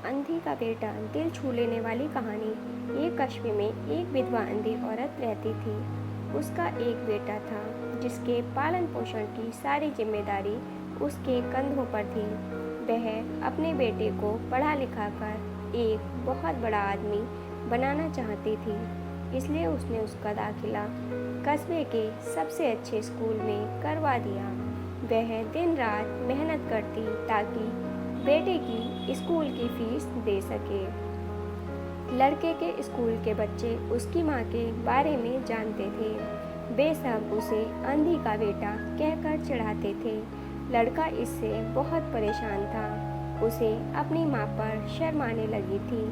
अंधी का बेटा दिल छू लेने वाली कहानी। एक कस्बे में एक विधवा अंधी औरत रहती थी। उसका एक बेटा था जिसके पालन पोषण की सारी जिम्मेदारी उसके कंधों पर थी। वह अपने बेटे को पढ़ा लिखा कर एक बहुत बड़ा आदमी बनाना चाहती थी, इसलिए उसने उसका दाखिला कस्बे के सबसे अच्छे स्कूल में करवा दिया। वह दिन रात मेहनत करती ताकि बेटे की स्कूल की फीस दे सके। लड़के के स्कूल के बच्चे उसकी माँ के बारे में जानते थे। वे सब उसे अंधी का बेटा कहकर चिढ़ाते थे। लड़का इससे बहुत परेशान था। उसे अपनी माँ पर शर्म आने लगी थी।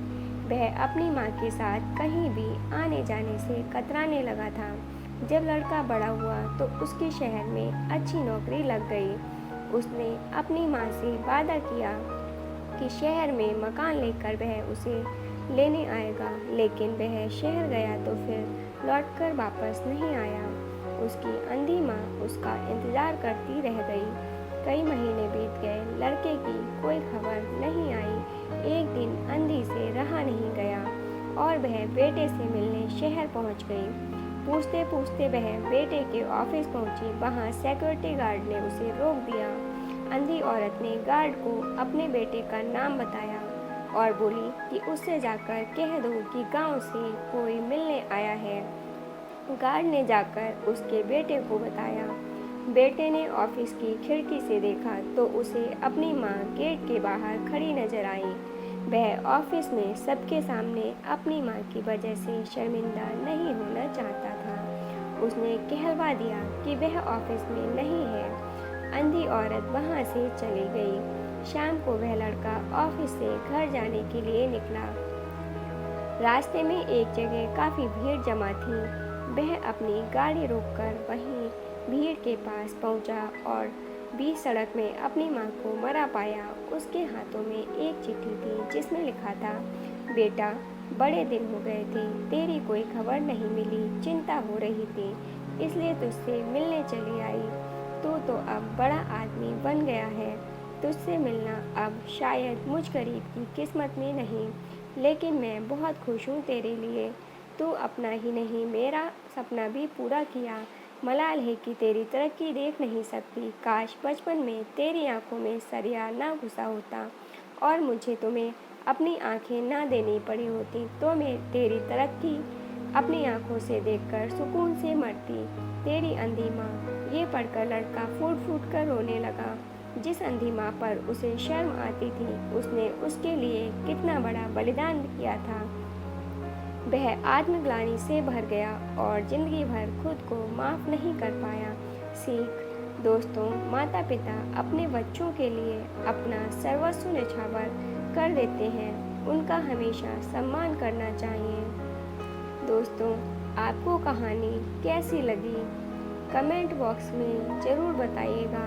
वह अपनी माँ के साथ कहीं भी आने जाने से कतराने लगा था। जब लड़का बड़ा हुआ तो उसके शहर में अच्छी नौकरी लग गई। उसने अपनी माँ से वादा किया कि शहर में मकान लेकर वह उसे लेने आएगा, लेकिन वह शहर गया तो फिर लौटकर वापस नहीं आया। उसकी अंधी माँ उसका इंतजार करती रह गई। कई महीने बीत गए, लड़के की कोई खबर नहीं आई। एक दिन अंधी से रहा नहीं गया और वह बेटे से मिलने शहर पहुंच गई। पूछते पूछते वह बेटे के ऑफिस पहुंची। वहां सिक्योरिटी गार्ड ने उसे रोक दिया। अंधी औरत ने गार्ड को अपने बेटे का नाम बताया और बोली कि उससे जाकर कह दो कि गांव से कोई मिलने आया है। गार्ड ने जाकर उसके बेटे को बताया। बेटे ने ऑफिस की खिड़की से देखा तो उसे अपनी माँ गेट के बाहर खड़ी नजर आई। वह ऑफिस में सबके सामने अपनी माँ की वजह से शर्मिंदा नहीं होना चाहता था। उसने कहलवा दिया कि वह ऑफिस में नहीं है। अंधी औरत वहाँ से चली गई। शाम को वह लड़का ऑफिस से घर जाने के लिए निकला। रास्ते में एक जगह काफ़ी भीड़ जमा थी। वह अपनी गाड़ी रोककर वहीं भीड़ के पास पहुंचा और बीच सड़क में अपनी माँ को मरा पाया। उसके हाथों में एक चिट्ठी थी जिसमें लिखा था, बेटा, बड़े दिन हो गए थे, तेरी कोई खबर नहीं मिली। चिंता हो रही थी, इसलिए तुझसे मिलने चली आई। तू तो अब बड़ा आदमी बन गया है। तुझसे मिलना अब शायद मुझ गरीब की किस्मत में नहीं, लेकिन मैं बहुत खुश हूँ तेरे लिए। तू अपना ही नहीं, मेरा सपना भी पूरा किया। मलाल है कि तेरी तरक्की देख नहीं सकती। काश बचपन में तेरी आंखों में सरिया ना घुसा होता और मुझे तुम्हें अपनी आंखें ना देनी पड़ी होती, तो मैं तेरी तरक्की अपनी आंखों से देखकर सुकून से मरती। तेरी अंधी माँ। ये पढ़कर लड़का फूट फूट कर रोने लगा। जिस अंधी माँ पर उसे शर्म आती थी, उसने उसके लिए कितना बड़ा बलिदान किया था। वह आत्मग्लानि से भर गया और जिंदगी भर खुद को माफ़ नहीं कर पाया। सीख, दोस्तों, माता पिता अपने बच्चों के लिए अपना सर्वस्व न्यौछावर कर देते हैं। उनका हमेशा सम्मान करना चाहिए। दोस्तों, आपको कहानी कैसी लगी कमेंट बॉक्स में ज़रूर बताइएगा।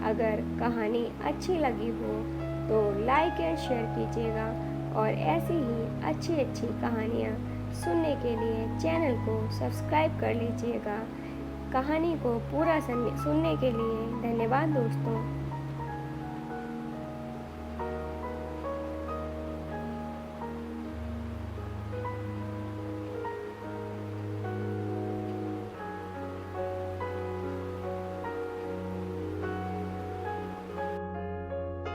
अगर कहानी अच्छी लगी हो तो लाइक एंड शेयर कीजिएगा और ऐसी ही अच्छी अच्छी कहानियाँ सुनने के लिए चैनल को सब्सक्राइब कर लीजिएगा। कहानी को पूरा सुनने के लिए धन्यवाद दोस्तों।